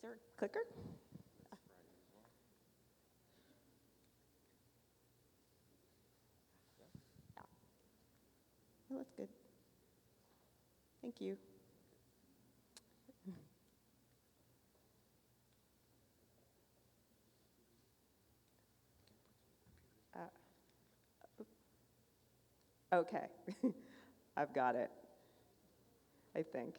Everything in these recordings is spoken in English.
there a clicker? Yeah. Oh, that's good. Thank you. Okay, I've got it, I think.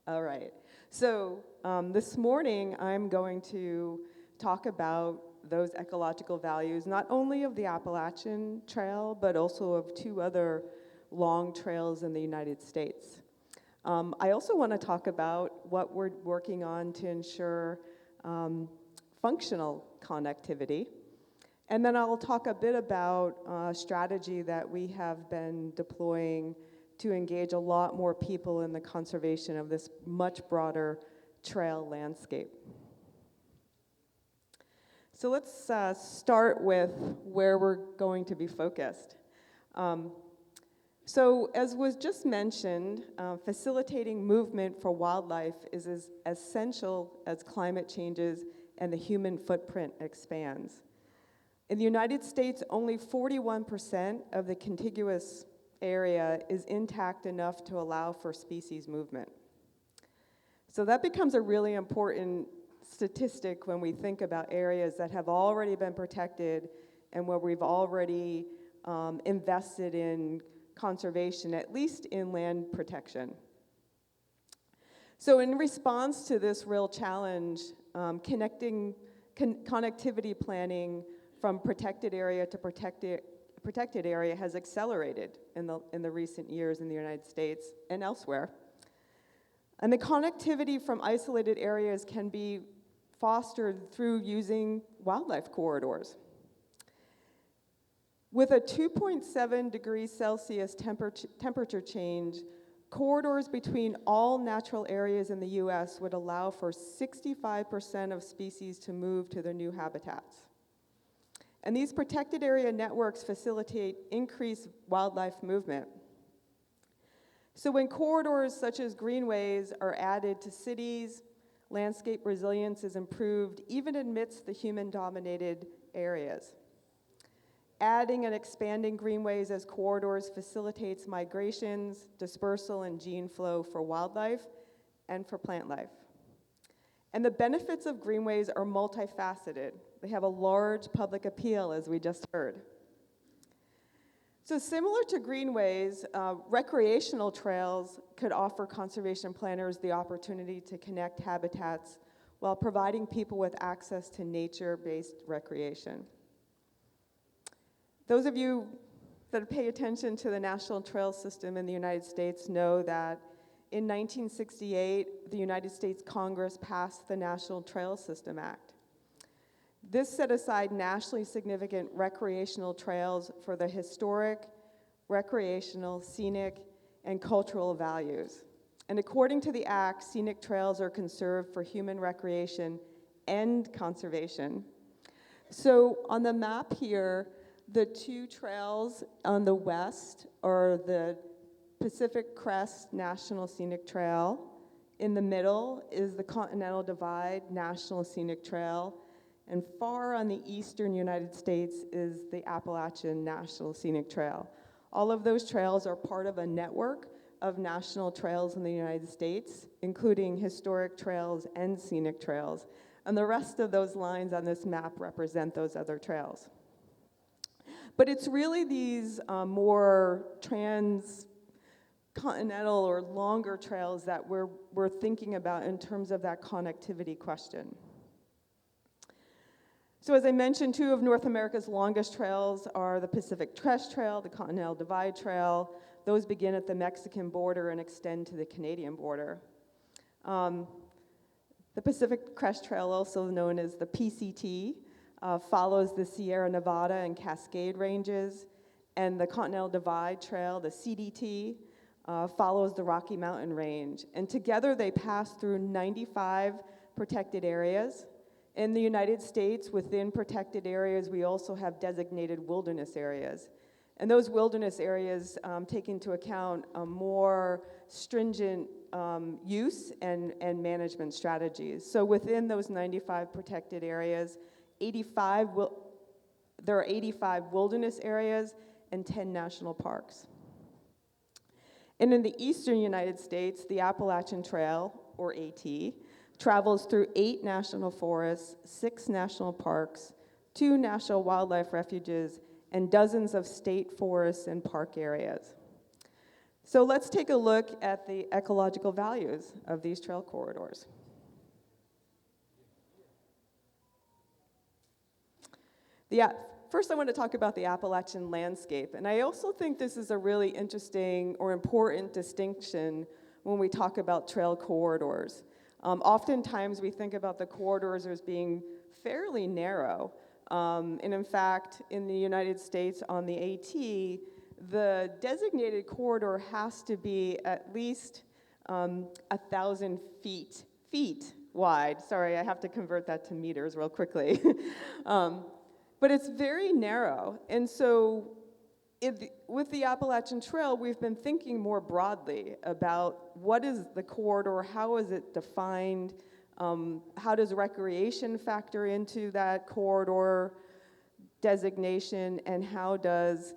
All right, so this morning I'm going to talk about those ecological values, not only of the Appalachian Trail, but also of two other long trails in the United States. I also want to talk about what we're working on to ensure functional connectivity. And then I'll talk a bit about a strategy that we have been deploying to engage a lot more people in the conservation of this much broader trail landscape. So let's start with where we're going to be focused. So as was just mentioned, facilitating movement for wildlife is as essential as climate changes and the human footprint expands. In the United States, only 41% of the contiguous area is intact enough to allow for species movement. So that becomes a really important statistic when we think about areas that have already been protected and where we've already invested in conservation, at least in land protection. So in response to this real challenge, connectivity planning from protected area to protected area has accelerated in the recent years in the United States and elsewhere. And the connectivity from isolated areas can be fostered through using wildlife corridors. With a 2.7 degrees Celsius temperature change, corridors between all natural areas in the US would allow for 65% of species to move to their new habitats. And these protected area networks facilitate increased wildlife movement. So when corridors such as greenways are added to cities, landscape resilience is improved even amidst the human-dominated areas. Adding and expanding greenways as corridors facilitates migrations, dispersal, and gene flow for wildlife and for plant life. And the benefits of greenways are multifaceted. They have a large public appeal, as we just heard. So similar to greenways, recreational trails could offer conservation planners the opportunity to connect habitats while providing people with access to nature-based recreation. Those of you that pay attention to the National Trail System in the United States know that in 1968, the United States Congress passed the National Trail System Act. This set aside nationally significant recreational trails for the historic, recreational, scenic, and cultural values. And according to the Act, scenic trails are conserved for human recreation and conservation. So on the map here, the two trails on the west are the Pacific Crest National Scenic Trail. In the middle is the Continental Divide National Scenic Trail. And far on the eastern United States is the Appalachian National Scenic Trail. All of those trails are part of a network of national trails in the United States, including historic trails and scenic trails. And the rest of those lines on this map represent those other trails. But it's really these more transcontinental or longer trails that we're thinking about in terms of that connectivity question. So as I mentioned, two of North America's longest trails are the Pacific Crest Trail, the Continental Divide Trail. Those begin at the Mexican border and extend to the Canadian border. The Pacific Crest Trail, also known as the PCT, follows the Sierra Nevada and Cascade ranges, and the Continental Divide Trail, the CDT, follows the Rocky Mountain Range. And together they pass through 95 protected areas. In the United States, within protected areas, we also have designated wilderness areas. And those wilderness areas take into account more stringent use and management strategies. So within those 95 protected areas, there are 85 wilderness areas and 10 national parks. And in the eastern United States, the Appalachian Trail, or AT, travels through 8 national forests, 6 national parks, 2 national wildlife refuges, and dozens of state forests and park areas. So let's take a look at the ecological values of these trail corridors. First, I want to talk about the Appalachian landscape, and I also think this is a really interesting or important distinction when we talk about trail corridors. Oftentimes, we think about the corridors as being fairly narrow, and in fact, in the United States on the AT, the designated corridor has to be at least 1,000 feet wide. Sorry, I have to convert that to meters real quickly. But it's very narrow, and so with the Appalachian Trail, we've been thinking more broadly about what is the corridor, how is it defined, how does recreation factor into that corridor designation, and how does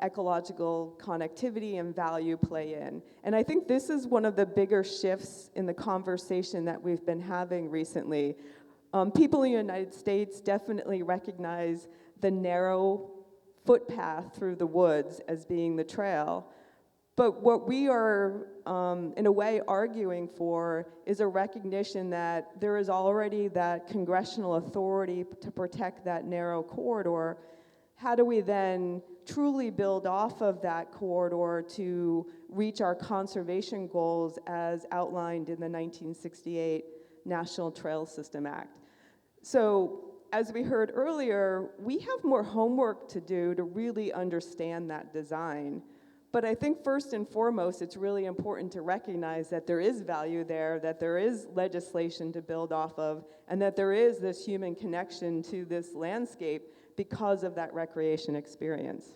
ecological connectivity and value play in. And I think this is one of the bigger shifts in the conversation that we've been having recently. People in the United States definitely recognize the narrow footpath through the woods as being the trail. But what we are, in a way, arguing for is a recognition that there is already that congressional authority to protect that narrow corridor. How do we then truly build off of that corridor to reach our conservation goals as outlined in the 1968 National Trail System Act? So, as we heard earlier, we have more homework to do to really understand that design. But I think first and foremost, it's really important to recognize that there is value there, that there is legislation to build off of, and that there is this human connection to this landscape because of that recreation experience.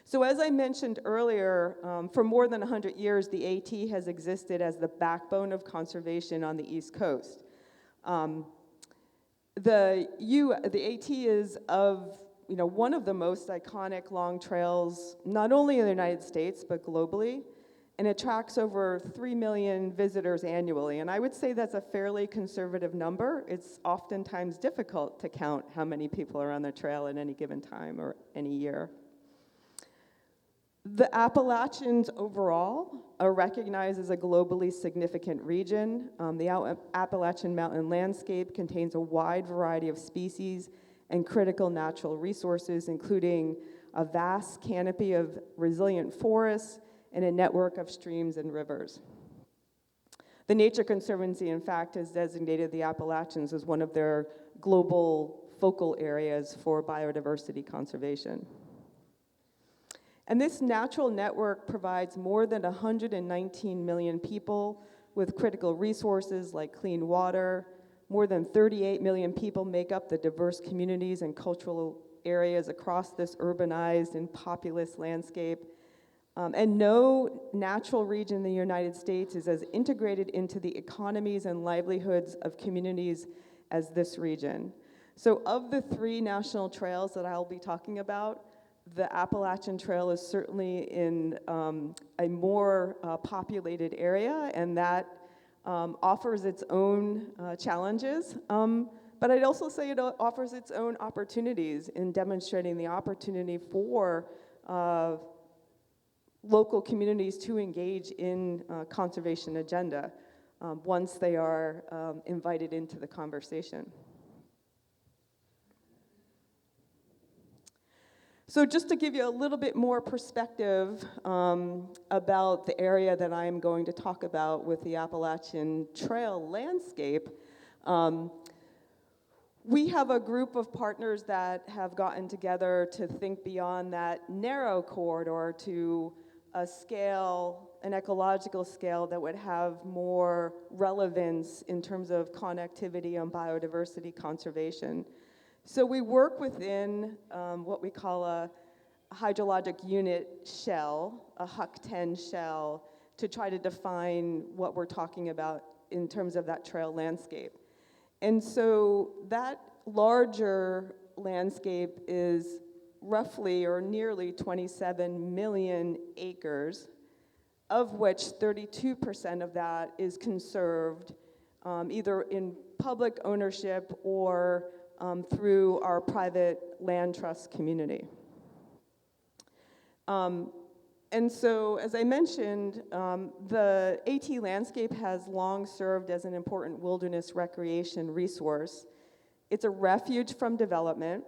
So as I mentioned earlier, for more than 100 years, the AT has existed as the backbone of conservation on the East Coast. The AT is one of the most iconic long trails, not only in the United States, but globally, and attracts over 3 million visitors annually. And I would say that's a fairly conservative number. It's oftentimes difficult to count how many people are on the trail at any given time or any year. The Appalachians overall are recognized as a globally significant region. The Appalachian mountain landscape contains a wide variety of species and critical natural resources, including a vast canopy of resilient forests and a network of streams and rivers. The Nature Conservancy, in fact, has designated the Appalachians as one of their global focal areas for biodiversity conservation. And this natural network provides more than 119 million people with critical resources like clean water. More than 38 million people make up the diverse communities and cultural areas across this urbanized and populous landscape. And no natural region in the United States is as integrated into the economies and livelihoods of communities as this region. So of the 3 national trails that I'll be talking about, the Appalachian Trail is certainly in a more populated area, and that offers its own challenges. But I'd also say it offers its own opportunities in demonstrating the opportunity for local communities to engage in conservation agenda once they are invited into the conversation. So just to give you a little bit more perspective about the area that I'm going to talk about with the Appalachian Trail landscape, we have a group of partners that have gotten together to think beyond that narrow corridor to a scale, an ecological scale that would have more relevance in terms of connectivity and biodiversity conservation. So we work within what we call a hydrologic unit shell, a HUC-10 shell, to try to define what we're talking about in terms of that trail landscape. And so that larger landscape is roughly or nearly 27 million acres, of which 32% of that is conserved either in public ownership or through our private land trust community. And so, as I mentioned, the AT landscape has long served as an important wilderness recreation resource. It's a refuge from development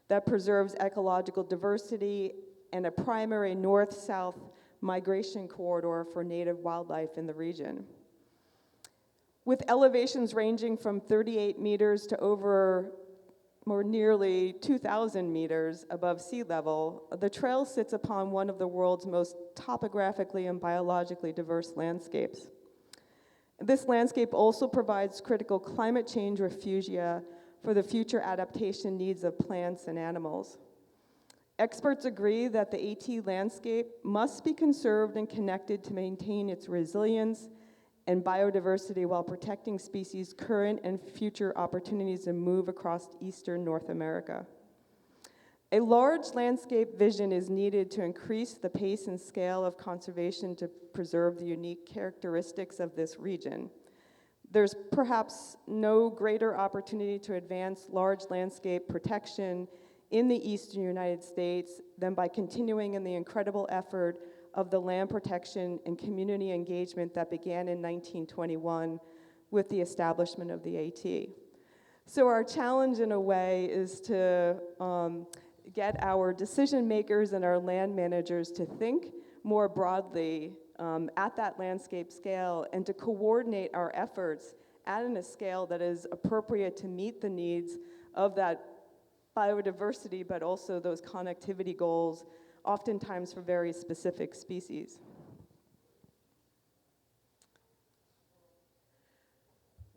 that preserves ecological diversity and a primary north-south migration corridor for native wildlife in the region. With elevations ranging from 38 meters to over more nearly 2,000 meters above sea level, the trail sits upon one of the world's most topographically and biologically diverse landscapes. This landscape also provides critical climate change refugia for the future adaptation needs of plants and animals. Experts agree that the AT landscape must be conserved and connected to maintain its resilience and biodiversity while protecting species' current and future opportunities to move across eastern North America. A large landscape vision is needed to increase the pace and scale of conservation to preserve the unique characteristics of this region. There's perhaps no greater opportunity to advance large landscape protection in the eastern United States than by continuing in the incredible effort of the land protection and community engagement that began in 1921 with the establishment of the AT. So our challenge in a way is to get our decision makers and our land managers to think more broadly at that landscape scale and to coordinate our efforts at a scale that is appropriate to meet the needs of that biodiversity, but also those connectivity goals, oftentimes for very specific species.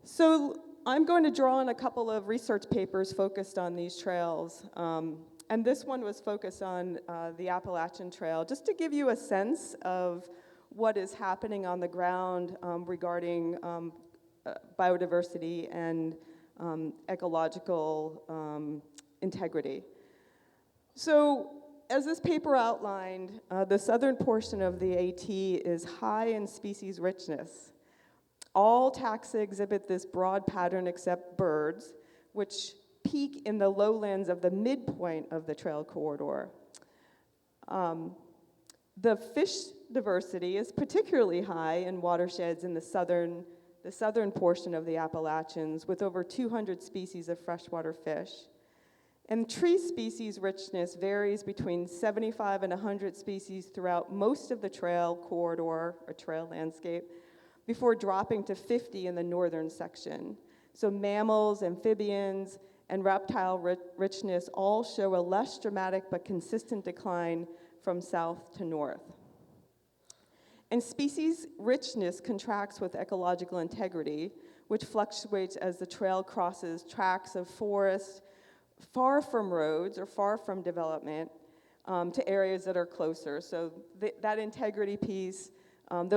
So I'm going to draw on a couple of research papers focused on these trails. And this one was focused on the Appalachian Trail, just to give you a sense of what is happening on the ground regarding biodiversity and ecological integrity. So, as this paper outlined, the southern portion of the AT is high in species richness. All taxa exhibit this broad pattern except birds, which peak in the lowlands of the midpoint of the trail corridor. The fish diversity is particularly high in watersheds in the southern portion of the Appalachians, with over 200 species of freshwater fish. And tree species richness varies between 75 and 100 species throughout most of the trail corridor, or trail landscape, before dropping to 50 in the northern section. So mammals, amphibians, and reptile richness all show a less dramatic but consistent decline from south to north. And species richness contracts with ecological integrity, which fluctuates as the trail crosses tracts of forest far from roads or far from development to areas that are closer. So that integrity piece, those